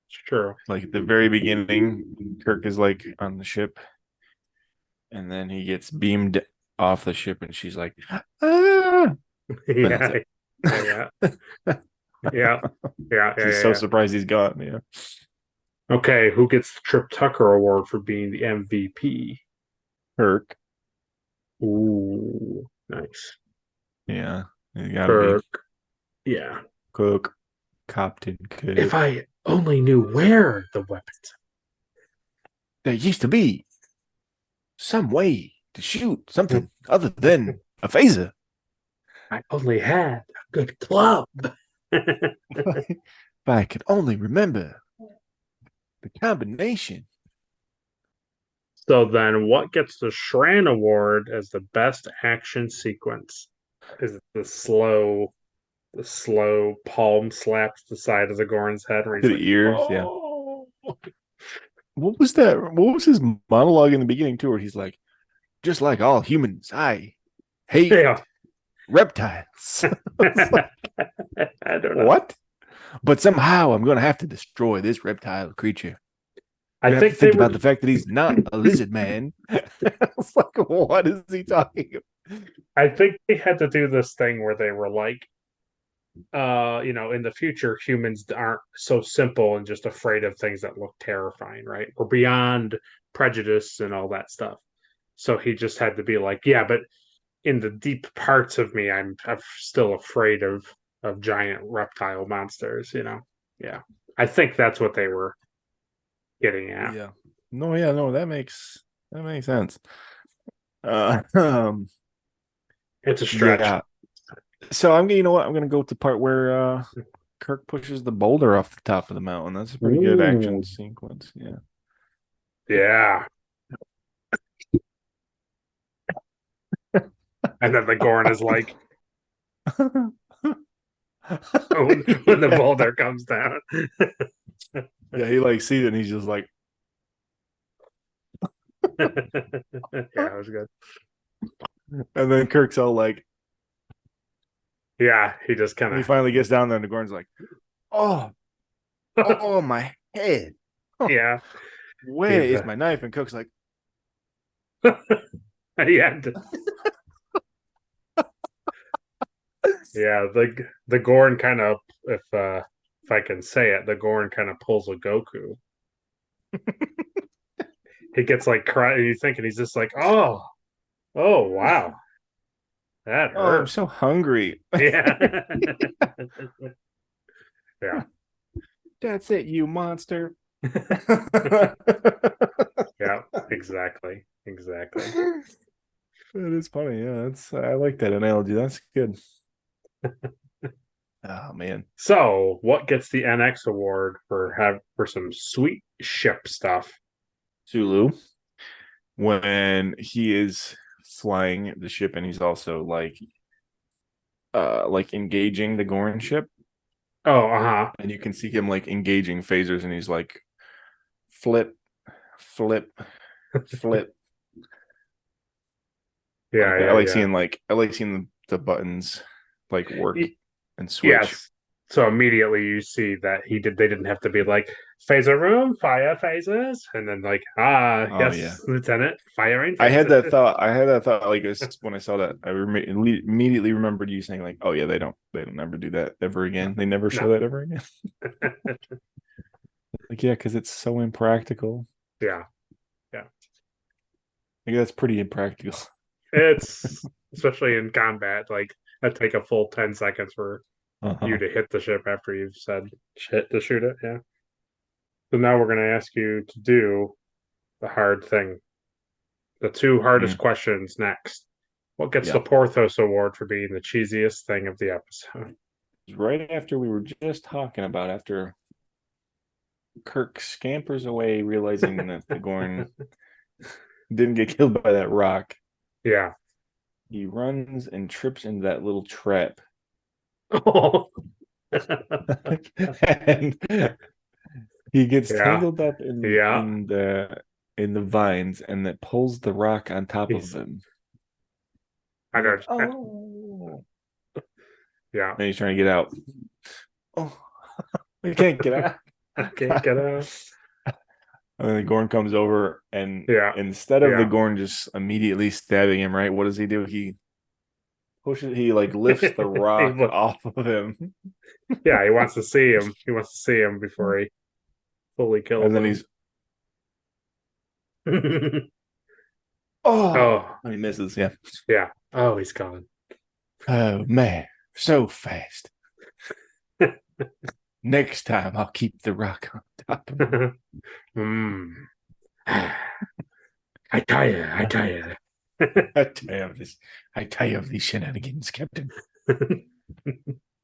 It's true. Like at the very beginning, Kirk is like on the ship, and then he gets beamed off the ship, and she's like, ah! Yeah. Yeah. Yeah. She's so surprised he's gone. Yeah. Okay, who gets the Trip Tucker Award for being the MVP? Kirk. Ooh, nice. Yeah. You gotta Kirk. Yeah. Cook. Captain Kirk. If I only knew where the weapons. There used to be some way to shoot something other than a phaser. I only had a good club. If I could only remember the combination. So then what gets the Shran Award as the best action sequence? Is it the slow palm slaps the side of the Gorn's head? To the ears, yeah. What was that? What was his monologue in the beginning too, where he's like, just like all humans, I hate reptiles. I don't know. What? But somehow I'm going to have to destroy this reptile creature. I think think about the fact that he's not a lizard man. It's like, what is he talking about? I think they had to do this thing where they were like, in the future, humans aren't so simple and just afraid of things that look terrifying, right? We're beyond prejudice and all that stuff. So he just had to be like, yeah, but in the deep parts of me, I'm still afraid of giant reptile monsters, Yeah. I think that's what they were getting at. Yeah. No, that makes sense. It's a stretch. Yeah. So I'm gonna go to the part where Kirk pushes the boulder off the top of the mountain. That's a pretty good action Ooh. sequence. Yeah. Yeah. And then the Gorn is like, when the boulder comes down. Yeah, he like sees it and he's just like, Yeah, it was good. and then Kirk's all like, Yeah, he just kind when he of, finally gets down there, and the Gorn's like, oh, my head. yeah, Where he's, is my knife? And Cook's like, yeah, yeah. The Gorn kind of, if I can say it, the Gorn kind of pulls a Goku. He gets like cry. You thinking he's just like, oh wow, that oh, I'm hurt. so hungry. Yeah, yeah, That's it, you monster. yeah. Exactly. That is funny. Yeah, I like that analogy. That's good. Oh man. So, what gets the NX award for some sweet ship stuff? Sulu, when he is flying the ship and he's also like engaging the Gorn ship, Oh, uh-huh. and you can see him like engaging phasers and he's like flip, flip, flip. Yeah, Like, yeah, yeah. I like seeing the buttons like work Y- and switch. Yes. So immediately you see that they didn't have to be like phaser room, fire phasers, and then like, Oh yeah. yes, Lieutenant, firing I had that phasers. thought. Like when I saw that, I immediately remembered you saying like, "Oh yeah, they don't ever do that ever again. They never show No. that ever again." Like yeah, because it's so impractical. Yeah. Like that's pretty impractical. It's especially in combat, like that take a full 10 seconds for you Uh-huh. to hit the ship after you've said shit to shoot it. Yeah. So now we're gonna ask you to do the hard thing. The two hardest Mm, questions next. What gets the yeah. Porthos Award for being the cheesiest thing of the episode? Right after we were just talking about after Kirk scampers away, realizing that the Gorn didn't get killed by that rock. Yeah. He runs and trips into that little trap. And he gets Yeah. tangled up Yeah. in the vines and that pulls the rock on top of He's, him. I He's know. like, oh. Yeah. And he's trying to get out. Oh, we can't get out. I can't get out. And then the Gorn comes over, and Yeah. instead of the Yeah. Gorn just immediately stabbing him, right? What does he do? He like lifts the rock off of him. Yeah, he wants to see him. He wants to see him before he fully kills And then him. he's oh, Oh, and he misses. Yeah. yeah. Oh, he's gone. Oh man, so fast. Next time I'll keep the rock on top of him. I tell you. I tell you of these shenanigans, Captain.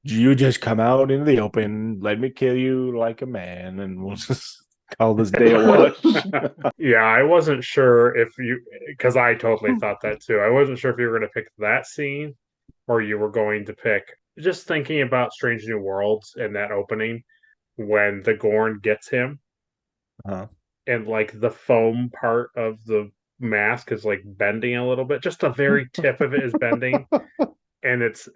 You just come out into the open, let me kill you like a man, and we'll just call this day a wash. Yeah, I wasn't sure if because I totally thought that too. I wasn't sure if you were going to pick that scene or you were going to pick just thinking about Strange New Worlds and that opening when the Gorn gets him Uh-huh. and like the foam part of the mask is like bending a little bit. Just the very tip of it is bending. And it's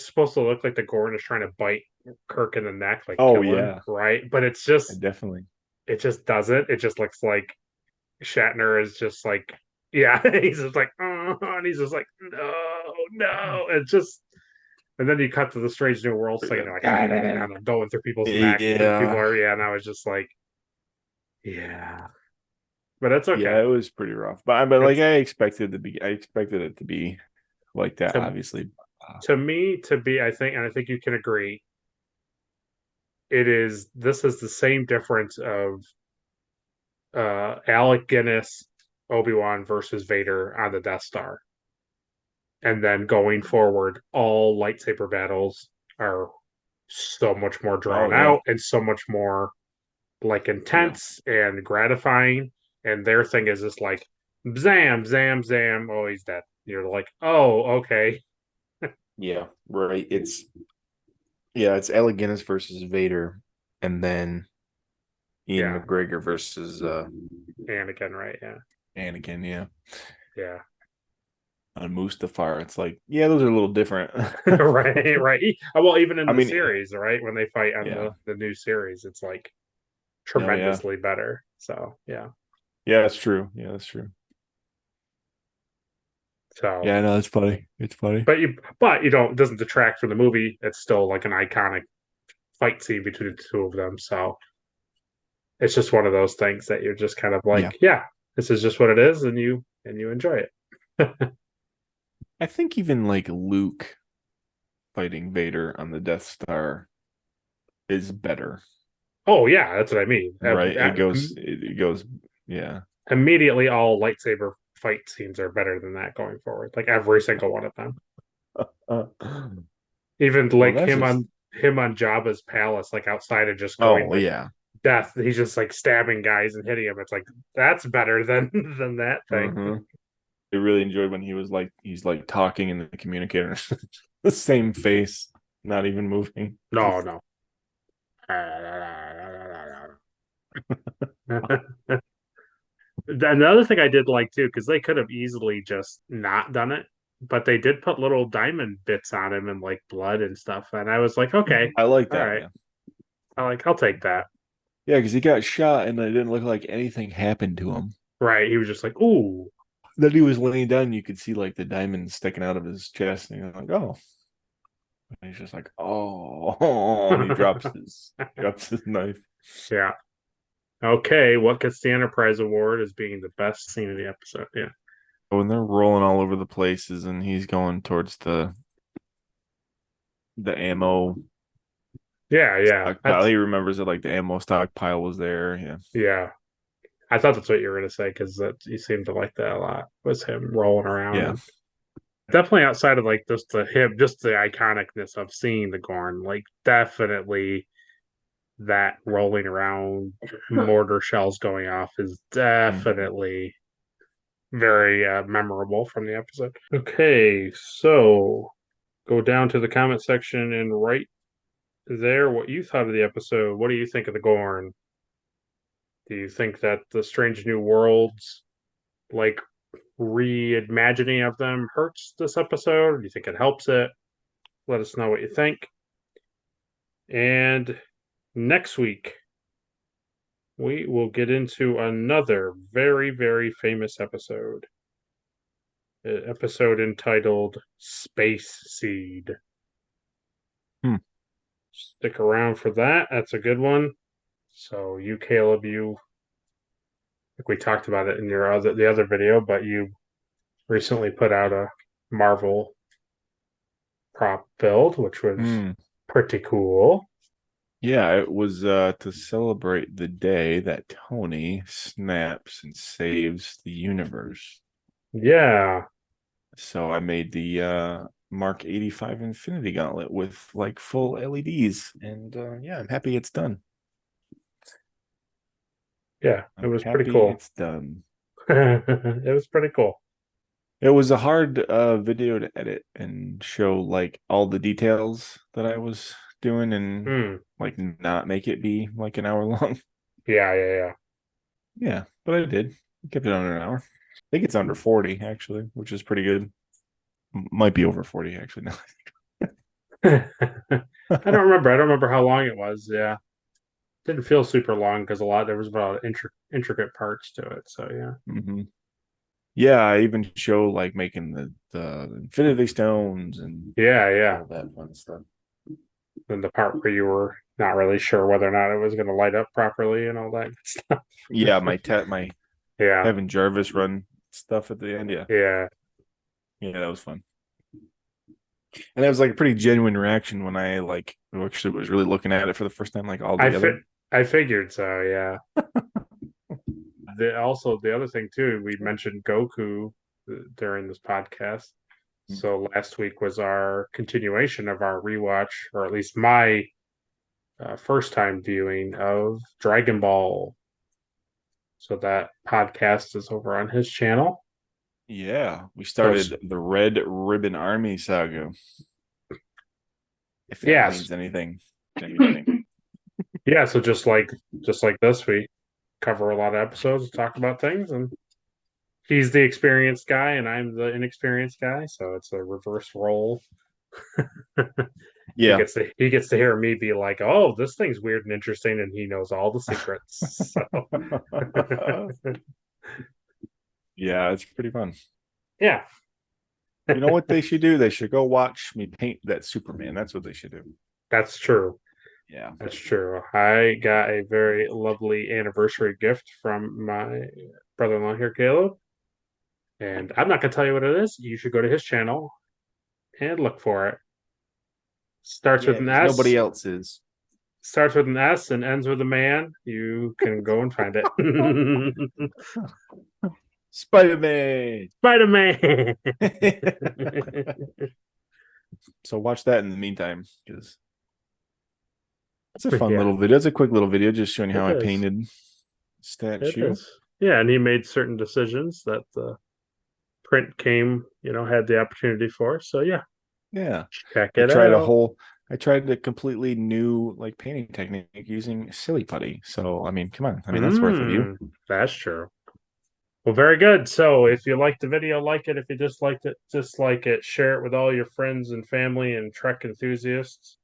supposed to look like the Gorn is trying to bite Kirk in the neck, like Oh, kill him, yeah. right? But it's just Definitely. it just doesn't. It just looks like Shatner is just like, yeah, he's just like, and he's just like, no. It's just, and then you cut to the Strange New World thing, and they're like, and I'm going through people's necks, and people are, and I was just like, yeah, but it's okay. Yeah, it was pretty rough, but like I expected it to be like that, obviously. To me, to be, I think, and I think you can agree, this is the same difference of Alec Guinness, Obi-Wan versus Vader on the Death Star. And then going forward, all lightsaber battles are so much more drawn yeah. out and so much more like intense and gratifying. And their thing is just like zam, zam, zam. Oh, he's dead. You're like, oh, okay. Yeah, right. It's Alec Guinness versus Vader, and then Ian Yeah. McGregor versus Anakin, right? Yeah. Anakin. Yeah, Yeah. on Mustafar. It's like, yeah, those are a little different. Right, right. Well, even in I the mean, series, right? When they fight on yeah, the new series, it's like oh yeah, tremendously better. So yeah. yeah, that's true. Yeah, that's true. So Yeah, no, that's funny. It's funny. but you don't, it doesn't detract from the movie. It's still like an iconic fight scene between the two of them. So it's just one of those things that you're just kind of Yeah, like, yeah, this is just what it is, and you enjoy it. I think even like Luke fighting Vader on the Death Star is better, Oh yeah, that's what I mean. right? It goes, yeah. Immediately, all lightsaber fight scenes are better than that going forward. Like every single one of them. Uh, Even well, like that's just. him on Jabba's palace, like outside and just going Oh like yeah. death. He's just like stabbing guys and hitting them. It's like that's better than than that thing. I really enjoyed when he's like talking in the communicator, the same face, not even moving. No, Just no. Another thing I did like too, because they could have easily just not done it, but they did put little diamond bits on him and like blood and stuff, and I was like, okay, I like all that. right, Yeah, I'll take that. yeah, because he got shot and it didn't look like anything happened to him. Right? He was just like, ooh, Then he was laying down, you could see like the diamonds sticking out of his chest, and you're like, oh. And he's just like, oh, and he drops his knife. yeah. Okay, what gets the Enterprise Award as being the best scene of the episode? Yeah. When they're rolling all over the places, and he's going towards the ammo Yeah, yeah. stockpile. He remembers that like the ammo stockpile was there. Yeah. Yeah. I thought that's what you were gonna say because that you seemed to like that a lot. Was him rolling around Yeah. and definitely outside of like just the iconicness of seeing the Gorn, like definitely that rolling around mortar shells going off is definitely very memorable from the episode. Okay, so go down to the comment section and write there what you thought of the episode. What do you think of the Gorn? Do you think that the Strange New Worlds, like reimagining of them, hurts this episode? Or do you think it helps it? Let us know what you think. And next week, we will get into another very, very famous episode. An episode entitled Space Seed. Stick around for that. That's a good one. So you, Caleb, like we talked about it in the other video, but you recently put out a Marvel prop build, which was pretty cool. Yeah, it was to celebrate the day that Tony snaps and saves the universe. Yeah. So I made the Mark 85 Infinity Gauntlet with like full LEDs, and yeah, I'm happy it's done. Yeah, it I'm was pretty happy cool. it's done. It was pretty cool. It was a hard video to edit and show like all the details that I was doing and like not make it be like an hour long. Yeah. Yeah, but I did. I kept it under an hour. I think it's under 40 actually, which is pretty good. Might be over 40 actually now. I don't remember. I don't remember how long it was. Yeah. Didn't feel super long because there was about intricate parts to it. So yeah. Yeah, I even show like making the Infinity Stones and Yeah. all that fun stuff. And the part where you were not really sure whether or not it was going to light up properly and all that stuff. Yeah, my Yeah. having Jarvis run stuff at the end. Yeah, that was fun. And that was like a pretty genuine reaction when I like actually was really looking at it for the first time, like all together. I figured so. Yeah. Also, the other thing too, we mentioned Goku during this podcast. So last week was our continuation of our rewatch, or at least my first time viewing of Dragon Ball. So that podcast is over on his channel. Yeah, we started the Red Ribbon Army saga. If that means anything to anybody. Yeah, so just like this, we cover a lot of episodes, talk about things, and he's the experienced guy and I'm the inexperienced guy, so it's a reverse role. Yeah. He gets to hear me be like, "Oh, this thing's weird and interesting," and he knows all the secrets. So. Yeah, it's pretty fun. Yeah. You know what they should do? They should go watch me paint that Superman. That's what they should do. That's true. Yeah. That's true. I got a very lovely anniversary gift from my brother-in-law here, Caleb. And I'm not going to tell you what it is. You should go to his channel and look for it. Starts with an S. Nobody else is. Starts with an S and ends with a man. You can go and find it. Spider-Man. Spider-Man. So watch that in the meantime, because it's a fun little video. It's a quick little video just showing how I painted statue. Yeah, and he made certain decisions that the print came, had the opportunity for. So yeah. Check it out. I tried a completely new painting technique using silly putty. So I mean, come on. I mean, that's worth a view. That's true. Well, very good. So if you liked the video, like it. If you disliked it, dislike it. Share it with all your friends and family and Trek enthusiasts.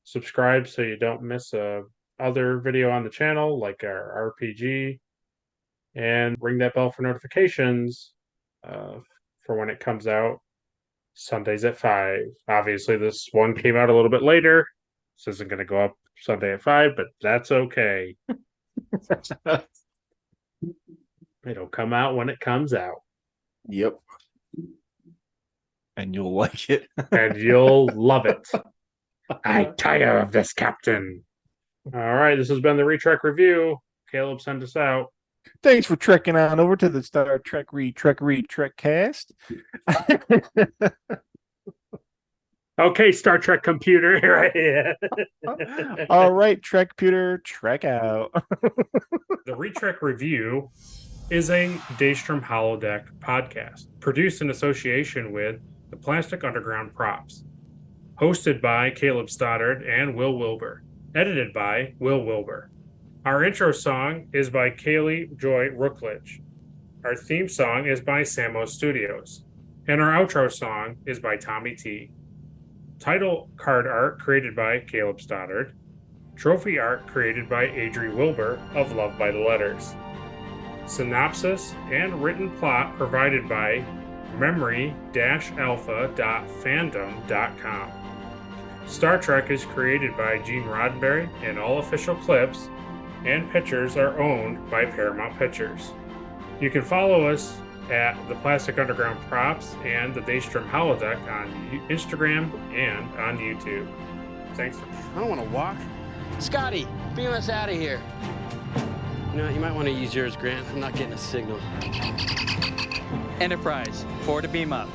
Subscribe so you don't miss a other video on the channel, like our RPG. And ring that bell for notifications for when it comes out. Sundays at 5. Obviously, this one came out a little bit later. This isn't going to go up Sunday at 5, but that's okay. It'll come out when it comes out. Yep. And you'll like it. And you'll love it. I tire of this, Captain. All right, this has been the Retrek Review. Caleb, send us out. Thanks for trekking on over to the Star Trek Trek cast. Okay, Star Trek computer. Right. All right, Trek computer, trek out. The Retrek Review is a Daystrom Holodeck podcast produced in association with the Plastic Underground Props. Hosted by Caleb Stoddard and Will Wilbur. Edited by Will Wilbur. Our intro song is by Kaylee Joy Rookledge. Our theme song is by Samo Studios. And our outro song is by Tommy T. Title card art created by Caleb Stoddard. Trophy art created by Adri Wilbur of Love by the Letters. Synopsis and written plot provided by memory-alpha.fandom.com. Star Trek is created by Gene Roddenberry, and all official clips and pictures are owned by Paramount Pictures. You can follow us at the Plastic Underground Props and the Daystrom Holodeck on Instagram and on YouTube. Thanks. I don't want to walk. Scotty, beam us out of here. You might want to use yours, Grant. I'm not getting a signal. Enterprise, 4 to beam up.